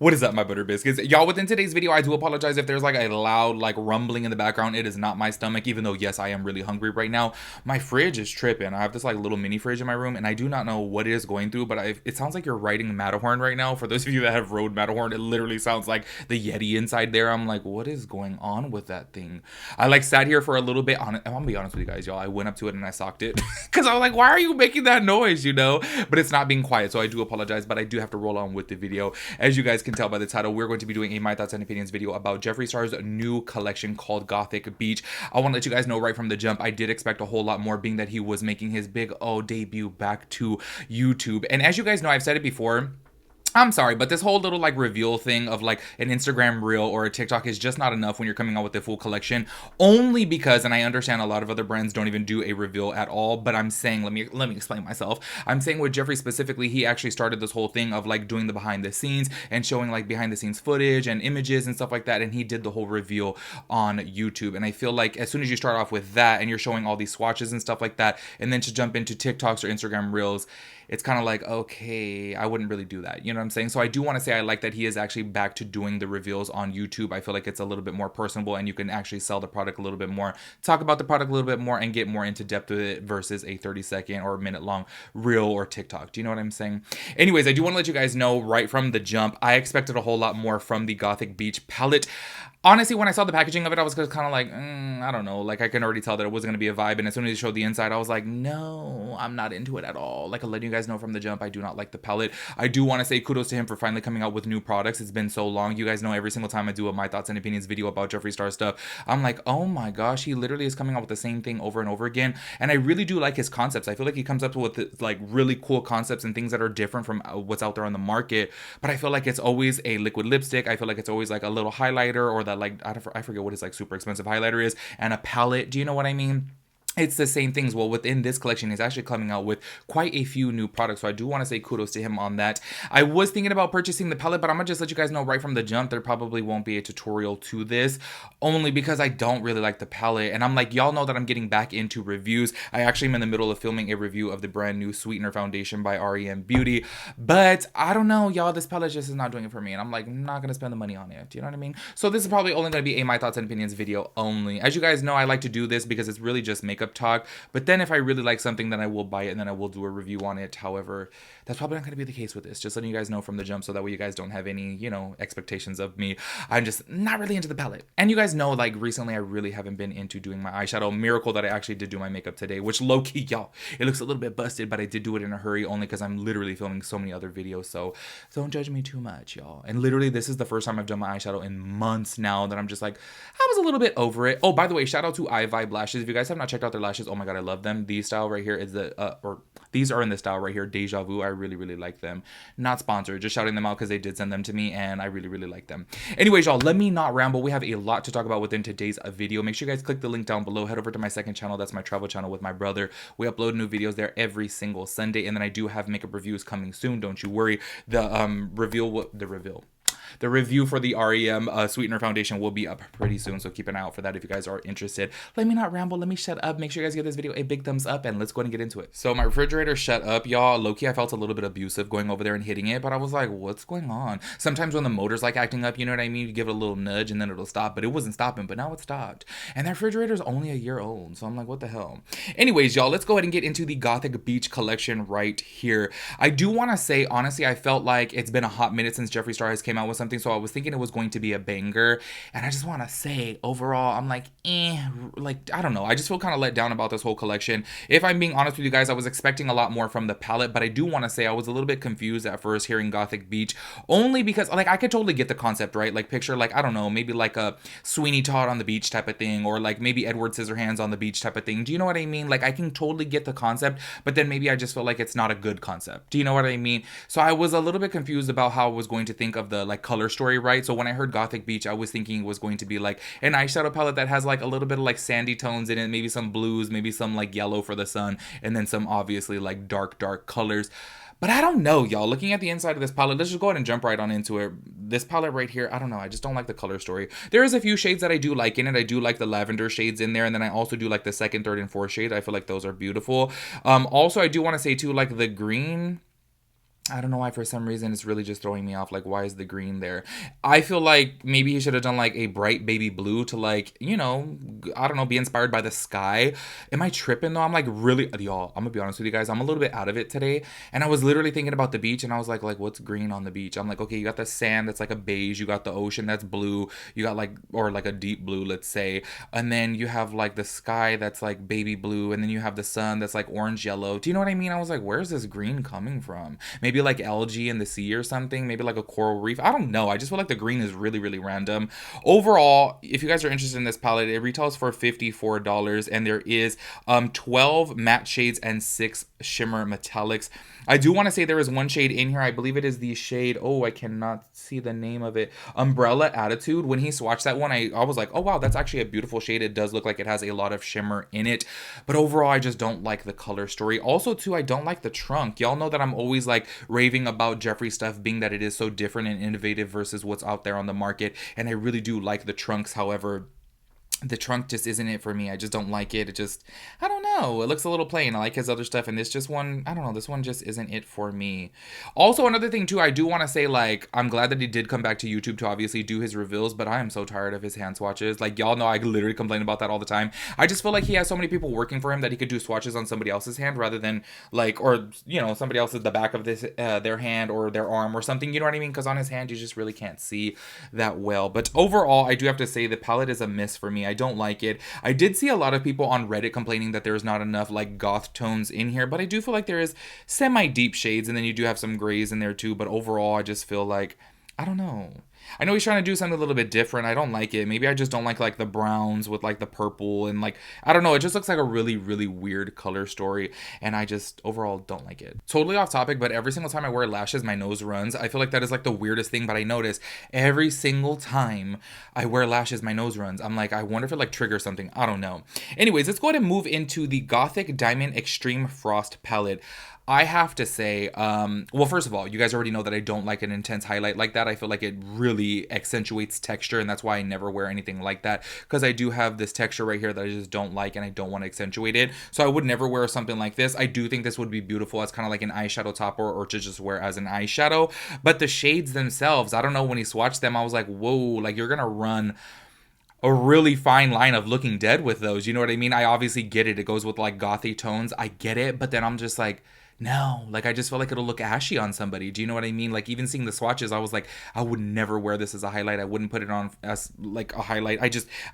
What is up, my butter biscuits? Y'all, within today's video, I do apologize if there's like a loud like rumbling in the background. It is not my stomach, even though yes, I am really hungry right now. My fridge is tripping. I have this like little mini fridge in my room, and I do not know what it is going through, but it sounds like you're riding Matterhorn right now. For those of you that have rode Matterhorn, it literally sounds like the Yeti inside there. I'm like, what is going on with that thing? I like sat here for a little bit. I'm gonna be honest with you guys, y'all. I went up to it and I socked it because I was like, why are you making that noise? You know, but it's not being quiet, so I do apologize, but I do have to roll on with the video. As you guys can tell by the title, we're going to be doing a my thoughts and opinions video about Jeffree Star's new collection called Gothic Beach. I want to let you guys know right from the jump, I did expect a whole lot more, being that he was making his big debut back to YouTube. And as you guys know, I've said it before, I'm sorry, but this whole little like reveal thing of like an Instagram reel or a TikTok is just not enough when you're coming out with the full collection. Only because, and I understand a lot of other brands don't even do a reveal at all, but I'm saying, let me explain myself. I'm saying with Jeffree specifically, he actually started this whole thing of like doing the behind the scenes and showing like behind the scenes footage and images and stuff like that, and he did the whole reveal on YouTube. And I feel like as soon as you start off with that and you're showing all these swatches and stuff like that, and then to jump into TikToks or Instagram reels, it's kind of like, okay, I wouldn't really do that. You know what I'm saying? So I do want to say I like that he is actually back to doing the reveals on YouTube. I feel like it's a little bit more personable and you can actually sell the product a little bit more, talk about the product a little bit more, and get more into depth with it versus a 30-second or minute long reel or TikTok. Do you know what I'm saying? Anyways, I do want to let you guys know right from the jump, I expected a whole lot more from the Gothic Beach palette. Honestly, when I saw the packaging of it, I was kind of like, I don't know. Like, I can already tell that it wasn't going to be a vibe. And as soon as they showed the inside, I was like, no, I'm not into it at all. Like, I'm letting you guys know from the jump, I do not like the palette. I do want to say kudos to him for finally coming out with new products. It's been so long. You guys know every single time I do a My Thoughts and Opinions video about Jeffree Star stuff, I'm like, oh my gosh, he literally is coming out with the same thing over and over again. And I really do like his concepts. I feel like he comes up with like really cool concepts and things that are different from what's out there on the market. But I feel like it's always a liquid lipstick. I feel like it's always like a little highlighter or that like, I forget what his like super expensive highlighter is, and a palette. Do you know what I mean? It's the same things. Well, within this collection, he's actually coming out with quite a few new products. So I do want to say kudos to him on that. I was thinking about purchasing the palette, but I'm going to just let you guys know right from the jump, there probably won't be a tutorial to this, only because I don't really like the palette. And I'm like, y'all know that I'm getting back into reviews. I actually am in the middle of filming a review of the brand new Sweetener Foundation by REM Beauty. But I don't know, y'all, this palette just is not doing it for me. And I'm like, I'm not going to spend the money on it. Do you know what I mean? So this is probably only going to be a My Thoughts and Opinions video only. As you guys know, I like to do this because it's really just makeup talk, but then if I really like something, then I will buy it and then I will do a review on it. However, that's probably not going to be the case with this. Just letting you guys know from the jump so that way you guys don't have any, you know, expectations of me. I'm just not really into the palette. And you guys know, like, recently I really haven't been into doing my eyeshadow. Miracle that I actually did do my makeup today, which low-key, y'all, it looks a little bit busted, but I did do it in a hurry only because I'm literally filming so many other videos. So don't judge me too much, y'all. And literally, this is the first time I've done my eyeshadow in months now that I'm just like, I was a little bit over it. Oh, by the way, shout out to Vibe lashes. If you guys have not checked out their lashes, oh my god, I love them. These style right here is these are in the style right here, Deja Vu. I really, really like them. Not sponsored, just shouting them out because they did send them to me and I really, really like them. Anyways, y'all, let me not ramble. We have a lot to talk about within today's video. Make sure you guys click the link down below. Head over to my second channel. That's my travel channel with my brother. We upload new videos there every single Sunday, and then I do have makeup reviews coming soon. Don't you worry. The review for the REM Sweetener Foundation will be up pretty soon, so keep an eye out for that if you guys are interested. Let me not ramble. Let me shut up. Make sure you guys give this video a big thumbs up, and let's go ahead and get into it. So my refrigerator shut up, y'all. Low-key, I felt a little bit abusive going over there and hitting it, but I was like, what's going on? Sometimes when the motor's like acting up, you know what I mean? You give it a little nudge, and then it'll stop, but it wasn't stopping, but now it stopped. And that refrigerator's only a year old, so I'm like, what the hell? Anyways, y'all, let's go ahead and get into the Gothic Beach collection right here. I do want to say, honestly, I felt like it's been a hot minute since Jeffree Star has came out with something, so I was thinking it was going to be a banger, and I just want to say overall I'm like like I don't know, I just feel kind of let down about this whole collection. If I'm being honest with you guys, I was expecting a lot more from the palette, but I do want to say I was a little bit confused at first hearing Gothic Beach, only because like I could totally get the concept, right? Like picture like, I don't know, maybe like a Sweeney Todd on the beach type of thing, or like maybe Edward Scissorhands on the beach type of thing. Do you know what I mean? Like I can totally get the concept, but then maybe I just feel like it's not a good concept. Do you know what I mean? So I was a little bit confused about how I was going to think of the like color story, right? So when I heard Gothic Beach, I was thinking it was going to be like an eyeshadow palette that has like a little bit of like sandy tones in it, maybe some blues, maybe some like yellow for the sun, and then some obviously like dark colors. But I don't know, y'all. Looking at the inside of this palette, let's just go ahead and jump right on into it. This palette right here, I don't know. I just don't like the color story. There is a few shades that I do like in it. I do like the lavender shades in there. And then I also do like the second, third, and fourth shade. I feel like those are beautiful. Also, I do want to say too, like the green, I don't know why for some reason it's really just throwing me off. Like, why is the green there? I feel like maybe he should have done like a bright baby blue to like, you know, I don't know, be inspired by the sky. Am I tripping though? I'm like really, y'all, I'm gonna be honest with you guys. I'm a little bit out of it today. And I was literally thinking about the beach and I was like, what's green on the beach? I'm like, okay, you got the sand that's like a beige. You got the ocean that's blue. You got like, or like a deep blue, let's say. And then you have like the sky that's like baby blue. And then you have the sun that's like orange yellow. Do you know what I mean? I was like, where's this green coming from? Maybe like algae in the sea or something. Maybe like a coral reef. I don't know. I just feel like the green is really, really random. Overall, if you guys are interested in this palette, it retails for $54 and there is 12 matte shades and 6 shimmer metallics. I do want to say there is one shade in here. I believe it is the shade, oh, I cannot see the name of it. Umbrella Attitude. When he swatched that one, I was like, oh wow, that's actually a beautiful shade. It does look like it has a lot of shimmer in it. But overall, I just don't like the color story. Also, too, I don't like the trunk. Y'all know that I'm always like raving about Jeffree stuff, being that it is so different and innovative versus what's out there on the market. And I really do like the trunks. However, the trunk just isn't it for me. I just don't like it. It just, I don't know. It looks a little plain. I like his other stuff. And this just one, I don't know. This one just isn't it for me. Also, another thing too, I do want to say, like, I'm glad that he did come back to YouTube to obviously do his reveals, but I am so tired of his hand swatches. Like, y'all know I literally complain about that all the time. I just feel like he has so many people working for him that he could do swatches on somebody else's hand rather than like, or, you know, somebody else's, the back of this, their hand or their arm or something. You know what I mean? Because on his hand, you just really can't see that well. But overall, I do have to say the palette is a miss for me. I don't like it. I did see a lot of people on Reddit complaining that there's not enough like goth tones in here, but I do feel like there is semi-deep shades and then you do have some grays in there too, but overall I just feel like, I don't know. I know he's trying to do something a little bit different. I don't like it. Maybe I just don't like the browns with like the purple and like, I don't know. It just looks like a really, really weird color story. And I just overall don't like it. Totally off topic, but every single time I wear lashes, my nose runs. I feel like that is like the weirdest thing, but I notice every single time I wear lashes, my nose runs. I'm like, I wonder if it like triggers something. I don't know. Anyways, let's go ahead and move into the Gothic Diamond Extreme Frost palette. I have to say, well, first of all, you guys already know that I don't like an intense highlight like that. I feel like it really accentuates texture, and that's why I never wear anything like that, because I do have this texture right here that I just don't like, and I don't want to accentuate it. So I would never wear something like this. I do think this would be beautiful as kind of like an eyeshadow topper or to just wear as an eyeshadow. But the shades themselves, I don't know, when he swatched them, I was like, whoa, like you're gonna run a really fine line of looking dead with those. You know what I mean? I obviously get it. It goes with like gothy tones. I get it. But then I'm just like, no, like I just feel like it'll look ashy on somebody. Do you know what I mean? Like even seeing the swatches, I was like, I would never wear this as a highlight. I wouldn't put it on as like a highlight. I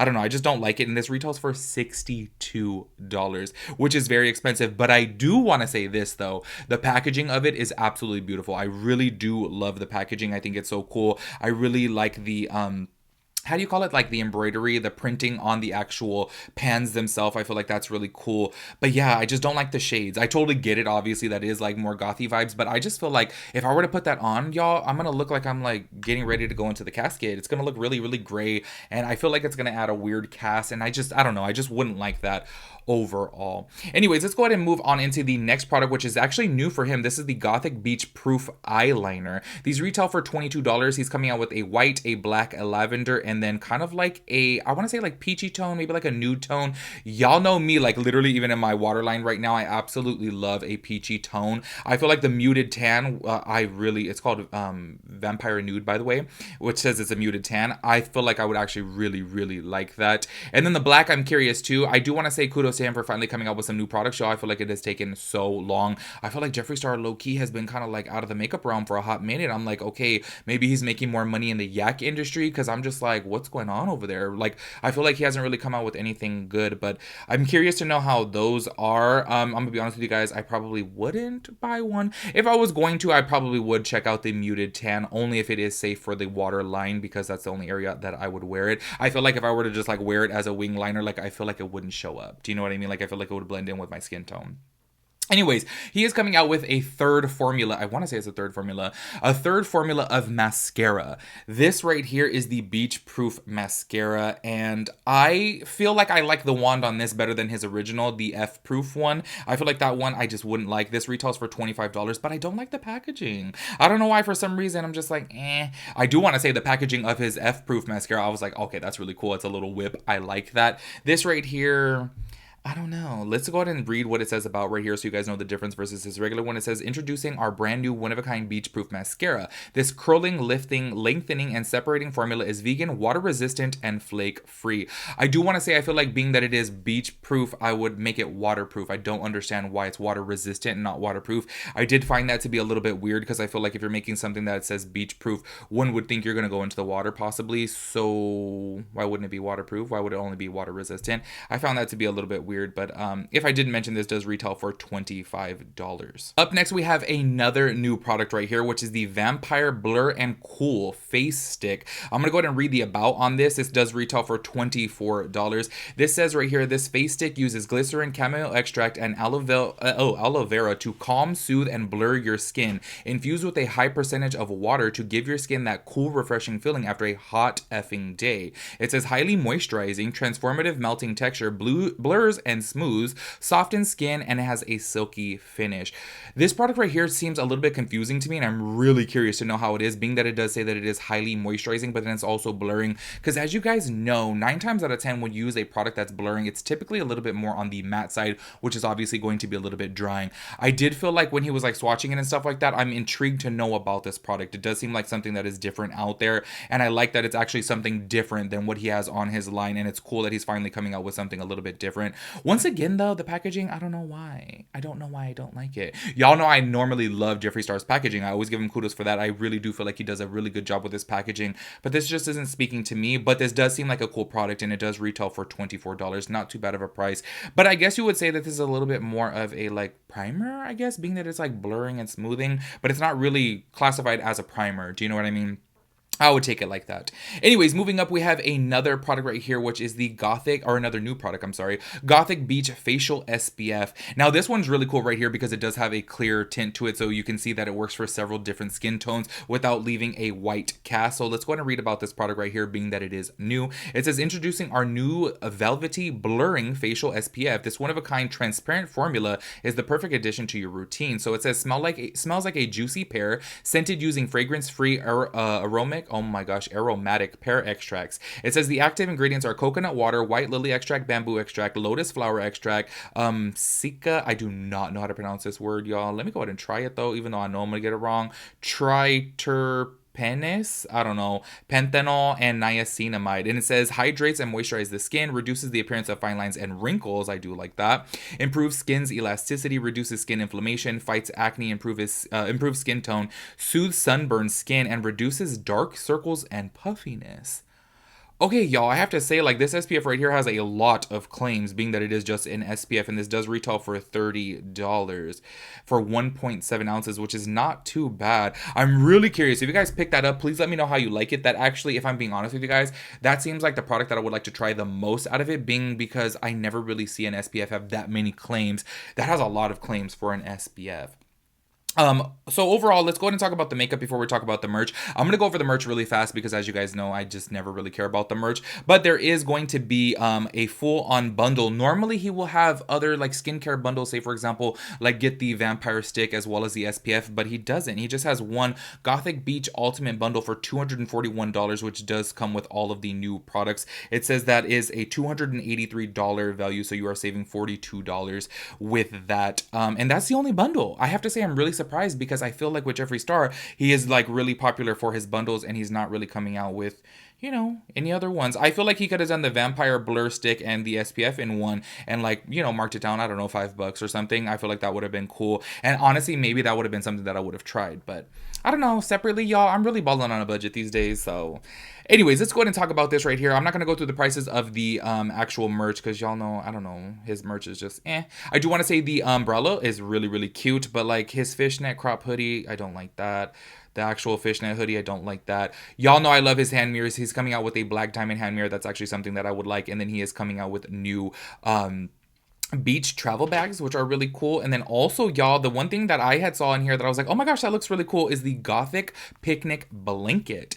don't know. I just don't like it. And this retails for $62, which is very expensive. But I do want to say this though. The packaging of it is absolutely beautiful. I really do love the packaging. I think it's so cool. I really like the, how do you call it, like the embroidery, the printing on the actual pans themselves. I feel like that's really cool. But yeah, I just don't like the shades. I totally get it, obviously that is like more gothy vibes, but I just feel like if I were to put that on, y'all, I'm gonna look like I'm like getting ready to go into the cascade. It's gonna look really, really gray, and I feel like it's gonna add a weird cast, and I don't know, I just wouldn't like that overall. Anyways, let's go ahead and move on into the next product, which is actually new for him. This is the Gothic Beach Proof Eyeliner. These retail for $22. He's coming out with a white, a black, a lavender, and then kind of like a, I want to say like peachy tone, maybe like a nude tone. Y'all know me, like literally even in my waterline right now, I absolutely love a peachy tone. I feel like the muted tan, it's called Vampire Nude, by the way, which says it's a muted tan. I feel like I would actually really, really like that. And then the black, I'm curious too. I do want to say kudos to him for finally coming out with some new products, y'all. I feel like it has taken so long. I feel like Jeffree Star low-key has been kind of like out of the makeup realm for a hot minute. I'm like, okay, maybe he's making more money in the yak industry, because I'm just like, what's going on over there? Like, I feel like he hasn't really come out with anything good, but I'm curious to know how those are. I'm gonna be honest with you guys, I probably wouldn't buy one. If I was going to, I probably would check out the muted tan, only if it is safe for the water line, because that's the only area that I would wear it. I feel like if I were to just like wear it as a wing liner, like I feel like it wouldn't show up. Do you know what I mean? Like I feel like it would blend in with my skin tone. Anyways, he is coming out with a third formula. I want to say it's a third formula of mascara. This right here is the Beach Proof Mascara, and I feel like I like the wand on this better than his original, the F Proof one. I feel like that one I just wouldn't like. This retails for $25, but I don't like the packaging. I don't know why, for some reason, I'm just like, eh. I do want to say the packaging of his F Proof Mascara, I was like, okay, that's really cool. It's a little whip. I like that. This right here, I don't know. Let's go ahead and read what it says about right here so you guys know the difference versus his regular one. It says, introducing our brand new one-of-a-kind beach-proof mascara. This curling, lifting, lengthening, and separating formula is vegan, water-resistant, and flake-free. I do want to say I feel like being that it is beach-proof, I would make it waterproof. I don't understand why it's water-resistant and not waterproof. I did find that to be a little bit weird because I feel like if you're making something that says beach-proof, one would think you're going to go into the water possibly. So why wouldn't it be waterproof? Why would it only be water-resistant? I found that to be a little bit weird. But if I didn't mention, this does retail for $25. Up next, we have another new product right here, which is the Vampire Blur and Cool Face Stick. I'm gonna go ahead and read the about on this. This does retail for $24. This says right here, this face stick uses glycerin, chamomile extract, and aloe vera to calm, soothe, and blur your skin. Infused with a high percentage of water to give your skin that cool, refreshing feeling after a hot effing day. It says highly moisturizing, transformative melting texture, blurs and smooths, softens skin, and it has a silky finish. This product right here seems a little bit confusing to me, and I'm really curious to know how it is, being that it does say that it is highly moisturizing, but then it's also blurring. Because as you guys know, 9 times out of 10 when you use a product that's blurring, it's typically a little bit more on the matte side, which is obviously going to be a little bit drying. I did feel like when he was like swatching it and stuff like that, I'm intrigued to know about this product. It does seem like something that is different out there, and I like that it's actually something different than what he has on his line, and it's cool that he's finally coming out with something a little bit different. Once again, though, the packaging, I don't know why. I don't know why I don't like it. Y'all know I normally love Jeffree Star's packaging. I always give him kudos for that. I really do feel like he does a really good job with his packaging, but this just isn't speaking to me. But this does seem like a cool product, and it does retail for $24. Not too bad of a price. But I guess you would say that this is a little bit more of a like primer, I guess, being that it's like blurring and smoothing, but it's not really classified as a primer. Do you know what I mean? I would take it like that. Anyways, moving up, we have another product right here, which is the another new product, I'm sorry, Gothic Beach Facial SPF. Now, this one's really cool right here because it does have a clear tint to it, so you can see that it works for several different skin tones without leaving a white cast. So let's go ahead and read about this product right here, being that it is new. It says, introducing our new velvety blurring facial SPF. This one-of-a-kind transparent formula is the perfect addition to your routine. So it says, smells like a juicy pear, scented using fragrance-free aromatic pear extracts. It says the active ingredients are coconut water, white lily extract, bamboo extract, lotus flower extract, cica. I do not know how to pronounce this word, y'all. Let me go ahead and try it though, even though I know I'm gonna get it wrong. Triterpenes, I don't know, panthenol, and niacinamide. And it says hydrates and moisturizes the skin, reduces the appearance of fine lines and wrinkles. I do like that. Improves skin's elasticity, reduces skin inflammation, fights acne, improves skin tone, soothes sunburned skin, and reduces dark circles and puffiness. Okay, y'all, I have to say, like, this SPF right here has a lot of claims, being that it is just an SPF, and this does retail for $30 for 1.7 ounces, which is not too bad. I'm really curious. If you guys pick that up, please let me know how you like it. That actually, if I'm being honest with you guys, that seems like the product that I would like to try the most out of it, being because I never really see an SPF have that many claims. That has a lot of claims for an SPF. So overall, let's go ahead and talk about the makeup before we talk about the merch. I'm gonna go over the merch really fast because, as you guys know, I just never really care about the merch. But there is going to be a full-on bundle. Normally, he will have other like skincare bundles, say for example, like get the vampire stick as well as the SPF, but he doesn't. He just has one Gothic Beach Ultimate Bundle for $241, which does come with all of the new products. It says that is a $283 value, so you are saving $42 with that. And that's the only bundle. I have to say, I'm really surprised because I feel like with Jeffree Star, he is like really popular for his bundles, and he's not really coming out with, you know, any other ones. I feel like he could have done the Vampire Blur Stick and the SPF in one and, like, you know, marked it down, I don't know, $5 or something. I feel like that would have been cool. And honestly, maybe that would have been something that I would have tried. But I don't know. Separately, y'all, I'm really balling on a budget these days. So anyways, let's go ahead and talk about this right here. I'm not going to go through the prices of the actual merch because y'all know, I don't know, his merch is just eh. I do want to say the umbrella is really, really cute. But, like, his fishnet crop hoodie, I don't like that. The actual fishnet hoodie, I don't like that. Y'all know I love his hand mirrors. He's coming out with a black diamond hand mirror. That's actually something that I would like. And then he is coming out with new beach travel bags, which are really cool. And then also, y'all, the one thing that I had saw in here that I was like, oh my gosh, that looks really cool, is the Gothic Picnic Blanket.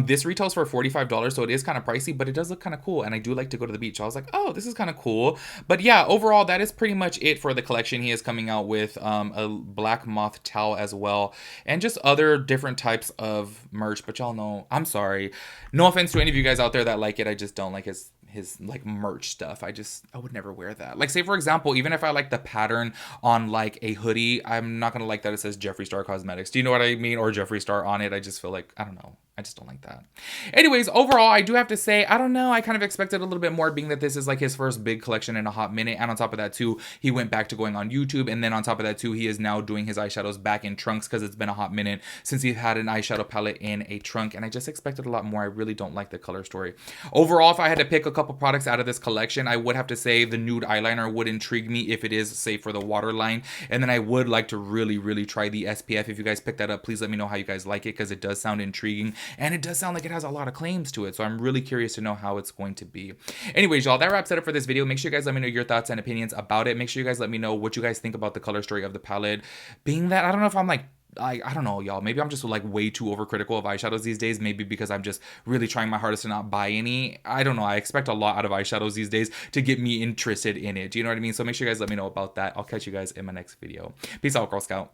This retails for $45, so it is kind of pricey, but it does look kind of cool, and I do like to go to the beach. So I was like, oh, this is kind of cool. But yeah, overall, that is pretty much it for the collection. He is coming out with a black moth towel as well, and just other different types of merch. But y'all know, I'm sorry, no offense to any of you guys out there that like it, I just don't like his his like merch stuff. I would never wear that. Like, say for example, even if I like the pattern on like a hoodie, I'm not gonna like that it says Jeffree Star Cosmetics. Do you know what I mean? Or Jeffree Star on it. I just feel like, I don't know, I just don't like that. Anyways, overall, I do have to say, I don't know, I kind of expected a little bit more, being that this is like his first big collection in a hot minute. And on top of that too, he went back to going on YouTube. And then on top of that too, he is now doing his eyeshadows back in trunks, because it's been a hot minute since he had an eyeshadow palette in a trunk. And I just expected a lot more. I really don't like the color story. Overall, if I had to pick a couple products out of this collection, I would have to say the nude eyeliner would intrigue me if it is, say, for the waterline. And then I would like to really try the SPF. If you guys pick that up, please let me know how you guys like it, because it does sound intriguing. And it does sound like it has a lot of claims to it. So I'm really curious to know how it's going to be. Anyways, y'all, that wraps it up for this video. Make sure you guys let me know your thoughts and opinions about it. Make sure you guys let me know what you guys think about the color story of the palette. Being that, I don't know if I'm like, I don't know, y'all. Maybe I'm just like way too overcritical of eyeshadows these days. Maybe because I'm just really trying my hardest to not buy any. I don't know. I expect a lot out of eyeshadows these days to get me interested in it. Do you know what I mean? So make sure you guys let me know about that. I'll catch you guys in my next video. Peace out, Girl Scout.